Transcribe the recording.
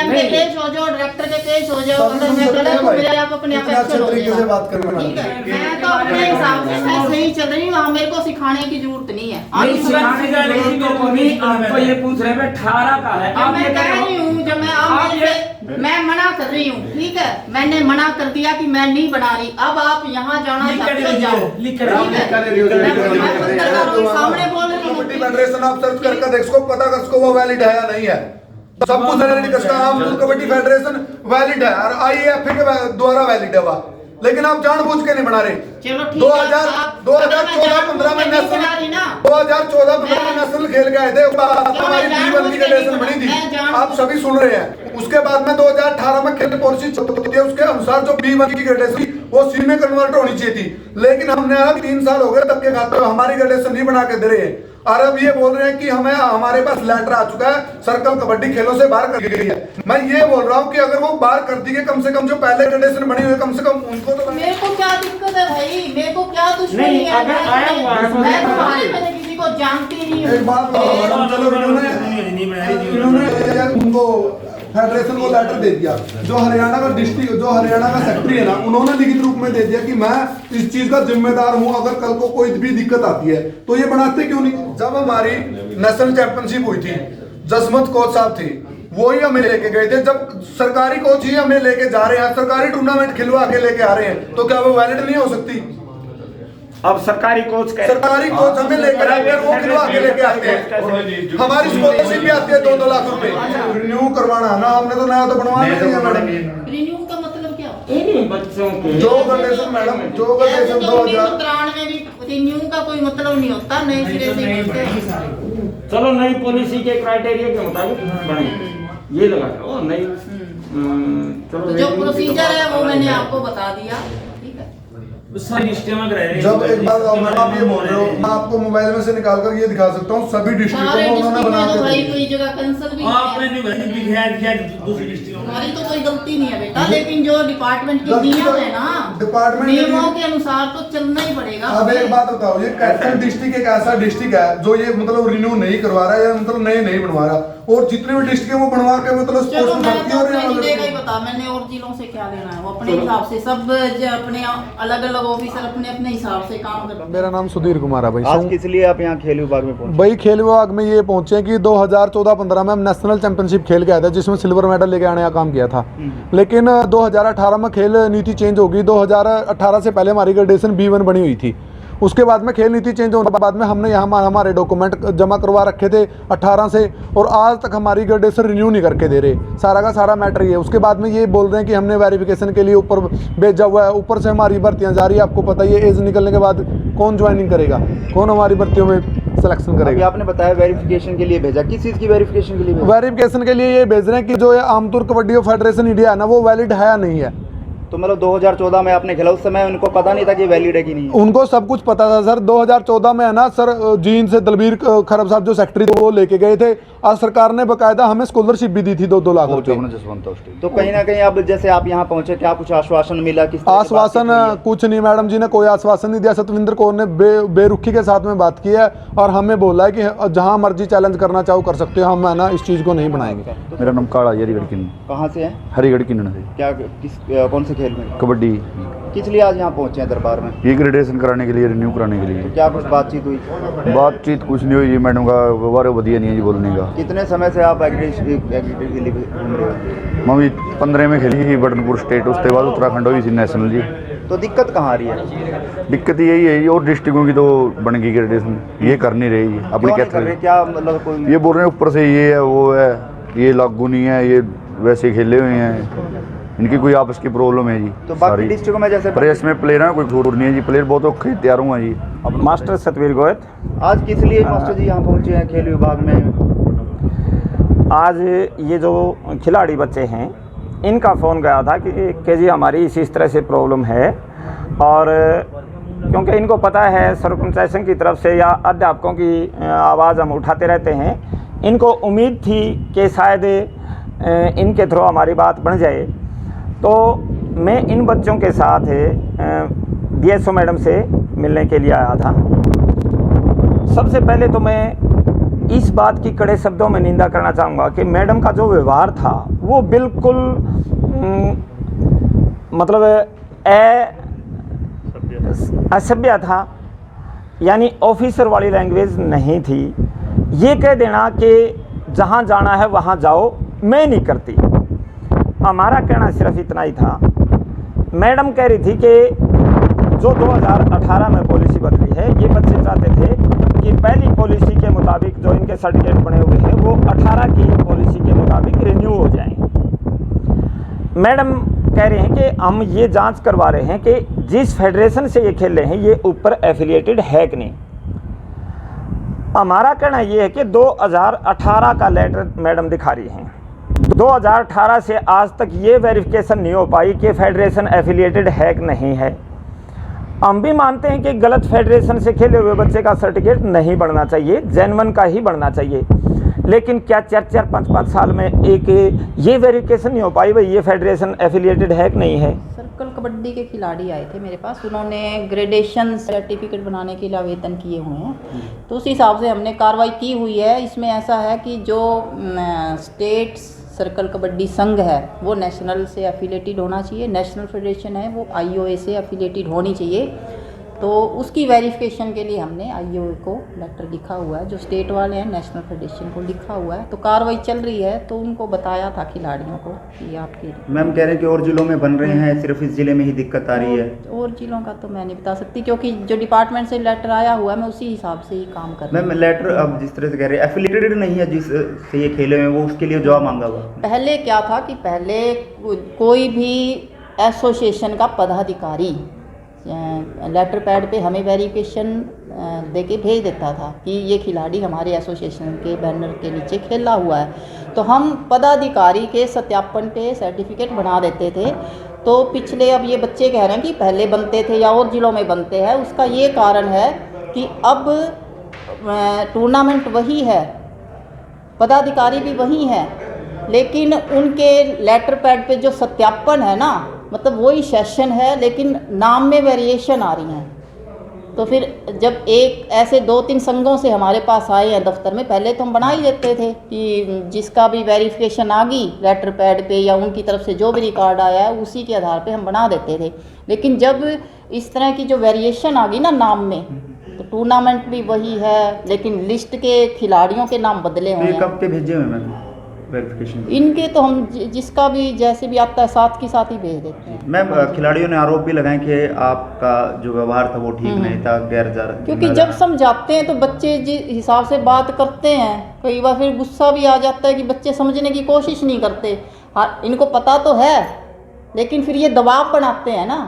DM के पेश हो जाओ, डायरेक्टर के पेश हो जाओ, अगर मैं गलत हूं मेरे आप अपने आप एक्शन हो जाएगा। ठीक है, मैं तो अपने हिसाब से मैं सही चल रही हूं, मेरे को सिखाने की जरूरत नहीं है। नहीं सिखाने का नहीं, आप तो ये पूछ रहे हैं 18 का है, आप मैं ये कह रही हूँ जब मैं आप मैं मना कर रही हूँ, ठीक है, मैंने मना कर दिया कि मैं नहीं बना रही। अब आप यहाँ जाना चाहते जाओ, ठीक है, मैं पत्रकारों के सामने बोल रही हूँ। फेडरेशन आप सर्च करके देख सको, पता कर सको वो वैलिड है या नहीं है। सब कुछ वैलिड का हम कबड्डी फेडरेशन वैलिड है और आईएएफ के द्वारा वैलिड है वह, लेकिन आप जानबूझ के नहीं बना रहे। चलो ठीक 2014-15 में नेशनल खेल के आए थे, हमारी B1 की फेडरेशन बनी थी, आप सभी सुन रहे हैं। उसके बाद में 2018 में खेल पॉलिसी होती है, उसके अनुसार जो B1 की फेडरेशन वो सी में कन्वर्ट होनी चाहिए थी, लेकिन हमने अब 3 साल हो गए तब के खाते हमारी फेडरेशन नहीं बना के दे रहे हैं। और अब ये बोल रहे हैं कि हमें हमारे पास लेटर आ चुका है, सर्कल कबड्डी खेलों से बाहर कर दी गई है। मैं ये बोल रहा हूँ कि अगर वो बाहर कर दी गई, कम से कम जो पहले फेडरेशन बनी हुई है, कम से कम उनको तो। मेरे को क्या दिक्कत है भाई, मेरे को क्या दुश्मनी है, मैं तुम्हारे किसी को जानती नहीं हूँ। एक बात चलो, इन्होंने उनको फेडरेशन को लेटर दे दिया, जो हरियाणा का डिस्ट्रिक्ट, जो हरियाणा का सेक्रेटरी है ना, उन्होंने लिखित रूप में दे दिया कि मैं इस चीज का जिम्मेदार हूं, अगर कल को कोई भी दिक्कत आती है तो ये बनाते क्यों नहीं। जब हमारी नेशनल चैंपियनशिप हुई थी, जसमत कोच साहब थे, वो ही हमें लेके गए थे। जब सरकारी कोच ही हमें लेके जा रहे हैं, सरकारी टूर्नामेंट खिलवा के लेके आ रहे हैं, तो क्या वो वैलिड नहीं हो सकती। अब सरकारी कोच हमें लेकर आते हैं, वो खिलवा के लेके आते हैं, हमारी स्कॉलरशिप भी आती है 2-2 लाख रुपए। रिन्यू करवाना ना, हमने तो नया तो बनवा नहीं है मैडम। रिन्यू का मतलब क्या? बच्चों के जो कंडीशन मैडम, जो कंडीशन 2093 में भी रिन्यू का कोई मतलब नहीं होता, नए सिरे से बनते हैं। चलो नई पॉलिसी के क्राइटेरिया के मुताबिक बने, ये लगा ओ नई चलो जो प्रोसीजर है वो मैंने आपको बता दिया। जब एक बात आप ये बोल रहे हो, मैं आपको मोबाइल में से निकाल कर ये दिखा सकता हूँ, सभी डिस्ट्रिक्टों में उन्होंने बना के भाई कोई जगह कैंसिल भी हमारी तो कोई गलती नहीं है बेटा, लेकिन जो डिपार्टमेंट के नियम है ना, डिपार्टमेंट नियमों के अनुसार तो चलना ही पड़ेगा। अब एक बात बताओ, ये कैपिटल डिस्ट्रिक्ट एक ऐसा डिस्ट्रिक्ट है जो ये मतलब रिन्यू नहीं करवा रहा है या मतलब नए नहीं बनवा रहा, और जितने भी डिस्ट्रिक्ट है वो बनवा के मतलब स्पोर्ट्स में भर्ती हो रहे हैं। बता मैंने और जिलों से क्या लेना है, वो अपने हिसाब से सब अपने अलग अलग ऑफिसर अपने अपने हिसाब से काम करते हैं। मेरा नाम सुधीर कुमार है भाई। आज किस लिए आप यहाँ खेल विभाग में पहुंचे? भाई खेल विभाग में ये पहुंचे कि 2014-15 में हम नेशनल चैंपियनशिप खेल के आए थे, जिसमें सिल्वर मेडल लेके आने का काम किया था। लेकिन 2018 में खेल नीति चेंज हो गई। 2018 से पहले हमारी ग्रेडेशन B1 बनी हुई थी। उसके बाद में खेल नीति चेंज होने के बाद में हमने यहाँ हमारे डॉक्यूमेंट जमा करवा रखे थे 18 से, और आज तक हमारी ग्रेडेशन रिन्यू नहीं करके दे रहे। सारा का सारा मैटर ये। उसके बाद में ये बोल रहे हैं कि हमने वेरिफिकेशन के लिए ऊपर भेजा हुआ है, ऊपर से हमारी भर्तियाँ जा रही है। आपको पता ही है, एज निकलने के बाद कौन ज्वाइनिंग करेगा, कौन हमारी भर्तियों में सिलेक्शन करेगा। आपने बताया वेरिफिकेशन के लिए भेजा, किस चीज़ की वेरिफिकेशन के लिए भेजा? वेरिफिकेशन के लिए ये भेज रहे हैं कि जो ये आमतौर कबड्डी फेडरेशन इंडिया है ना, वो वैलिड है या नहीं है। तो मतलब 2014 में आपने खेला, उस समय उनको पता नहीं था कि वैलिड है कि नहीं? उनको सब कुछ पता था सर। 2014 में है ना सर, जींद से दलबीर खरब साहब जो सेक्रेटरी थे वो लेके गए थे, और सरकार ने बकायदा हमें स्कॉलरशिप भी दी थी 2-2 लाख रुपए। तो कहीं ना कहीं अब जैसे आप यहाँ पहुंचे, क्या कुछ आश्वासन मिला? किस आश्वासन कुछ नहीं, मैडम जी ने कोई आश्वासन नहीं दिया। सतविंदर कौर ने बेरुखी के साथ में बात की है, और हमें बोला है कि जहाँ मर्जी चैलेंज करना चाहो कर सकते हो, हम है ना इस चीज़ को नहीं बनाएंगे। मेरा नाम काला हरिगढ़ किन्न। कहाँ से है? हरिगढ़ किन्न से। क्या कौन से खेल में? कबड्डी। किस लिए आज यहाँ पहुंचे हैं दरबार में? ये ग्रेडेशन कराने के लिए, रिन्यू कराने के लिए। क्या कुछ बातचीत हुई? बातचीत कुछ नहीं हुई जी, मैडम का व्यवहार बढ़िया नहीं है जी बोलने का। कितने समय से आप एग्रीकल्चर के लिए घूम रहे हो? मम्मी 15 में खेली थी बटनपुर स्टेट, उसके बाद उत्तराखंड हुई थी नेशनल जी। तो दिक्कत कहाँ आ रही है? दिक्कत यही है, और डिस्ट्रिक्टों की तो बन गई ग्रेडेशन, ये कर नहीं रही है अपनी कैटेगरी। क्या मतलब कोई ये बोल रहे हैं ऊपर से ये है वो है, ये लागू नहीं है, ये वैसे खेले हुए हैं, इनकी कोई आपस की प्रॉब्लम है जी। तो बाकी डिस्ट्रिक्टों में जैसे प्रेस में प्लेयर है, कोई छोड़ नहीं है जी, प्लेयर बहुत औखे तैयार हुआ जी। मास्टर सतवीर गोयत। आज किस लिए मास्टर जी यहाँ पहुँचे हैं खेल विभाग में? आज ये जो खिलाड़ी बच्चे हैं, इनका फ़ोन गया था कि जी हमारी इस तरह से प्रॉब्लम है, और क्योंकि इनको पता है सर्कमस्टेंस की तरफ से या अध्यापकों की आवाज़ हम उठाते रहते हैं, इनको उम्मीद थी कि शायद इनके थ्रू हमारी बात बन जाए। तो मैं इन बच्चों के साथ DSO मैडम से मिलने के लिए आया था। सबसे पहले तो मैं इस बात की कड़े शब्दों में निंदा करना चाहूँगा कि मैडम का जो व्यवहार था वो बिल्कुल मतलब असभ्य था, यानी ऑफिसर वाली लैंग्वेज नहीं थी। ये कह देना कि जहाँ जाना है वहाँ जाओ, मैं नहीं करती। हमारा कहना सिर्फ इतना ही था। मैडम कह रही थी कि जो 2018 में पॉलिसी बदली है, ये बच्चे चाहते थे कि पहली पॉलिसी के मुताबिक जो इनके सर्टिफिकेट बने हुए हैं वो 18 की पॉलिसी के मुताबिक रिन्यू हो जाएं। मैडम कह रहे हैं कि हम ये जांच करवा रहे हैं कि जिस फेडरेशन से ये खेल रहे हैं ये ऊपर एफिलिएटेड है कि नहीं। हमारा कहना ये है कि 2018 का लेटर मैडम दिखा रही हैं। 2018 से आज तक ये वेरिफिकेशन नहीं हो पाई कि फेडरेशन एफिलिएटेड है कि नहीं है। हम भी मानते हैं कि गलत फेडरेशन से खेले हुए बच्चे का सर्टिफिकेट नहीं बनना चाहिए, जेन्युइन का ही बनना चाहिए। लेकिन क्या 4-4, 5-5 साल में एक ये वेरिफिकेशन नहीं हो पाई भाई ये फेडरेशन एफिलिएटेड है कि नहीं है। सर्कल कबड्डी के खिलाड़ी आए थे मेरे पास, उन्होंने ग्रेडेशन सर्टिफिकेट बनाने के लिए आवेदन किए हुए हैं, तो उस हिसाब से हमने कार्रवाई की हुई है। इसमें ऐसा है कि जो स्टेट सर्कल कबड्डी संघ है वो नेशनल से एफिलिएटेड होना चाहिए, नेशनल फेडरेशन है वो IOA से एफिलिएटेड होनी चाहिए। तो उसकी वेरिफिकेशन के लिए हमने IOA को लेटर लिखा हुआ है, जो स्टेट वाले हैं नेशनल फेडरेशन को लिखा हुआ है। तो कार्रवाई चल रही है, तो उनको बताया था खिलाड़ियों को कि आपके मैम कह रहे हैं कि और जिलों में बन रहे हैं, सिर्फ इस जिले में ही दिक्कत आ रही है। और जिलों का तो मैं नहीं बता सकती, क्योंकि जो डिपार्टमेंट से लेटर आया हुआ है मैं उसी हिसाब से ही काम कर रही हूँ। मैम लेटर अब जिस तरह से कह रहे हैं एफिलिएटेड नहीं है जिस से ये खेले हुए हैं, वो उसके लिए जवाब मांगा हुआ। पहले क्या था कि पहले कोई भी एसोसिएशन का पदाधिकारी लेटर पैड पे हमें वेरिफिकेशन दे के भेज देता था कि ये खिलाड़ी हमारे एसोसिएशन के बैनर के नीचे खेला हुआ है, तो हम पदाधिकारी के सत्यापन पे सर्टिफिकेट बना देते थे। तो पिछले अब ये बच्चे कह रहे हैं कि पहले बनते थे या और ज़िलों में बनते हैं, उसका ये कारण है कि अब टूर्नामेंट वही है, पदाधिकारी भी वही हैं, लेकिन उनके लेटर पैड पे जो सत्यापन है ना, मतलब वही सेशन है लेकिन नाम में वेरिएशन आ रही हैं। तो फिर जब एक ऐसे 2-3 संघों से हमारे पास आए हैं दफ्तर में, पहले तो हम बना ही देते थे कि जिसका भी वेरिफिकेशन आ गई लेटर पैड पे या उनकी तरफ से जो भी रिकॉर्ड आया है उसी के आधार पे हम बना देते थे। लेकिन जब इस तरह की जो वेरिएशन आ गई ना नाम में, तो टूर्नामेंट भी वही है लेकिन लिस्ट के खिलाड़ियों के नाम बदले हुए हैं। कब के भेजे हुए मैम वेरिफिकेशन? इनके तो हम जिसका भी जैसे भी आता है साथ के साथ ही भेज देते हैं। मैम खिलाड़ियों ने आरोप भी लगाए कि आपका जो व्यवहार था वो ठीक नहीं था, गैर क्योंकि जब समझाते हैं तो बच्चे जिस हिसाब से बात करते हैं, कई बार फिर गुस्सा भी आ जाता है कि बच्चे समझने की कोशिश नहीं करते। हाँ, इनको पता तो है लेकिन फिर ये दबाव बनाते हैं ना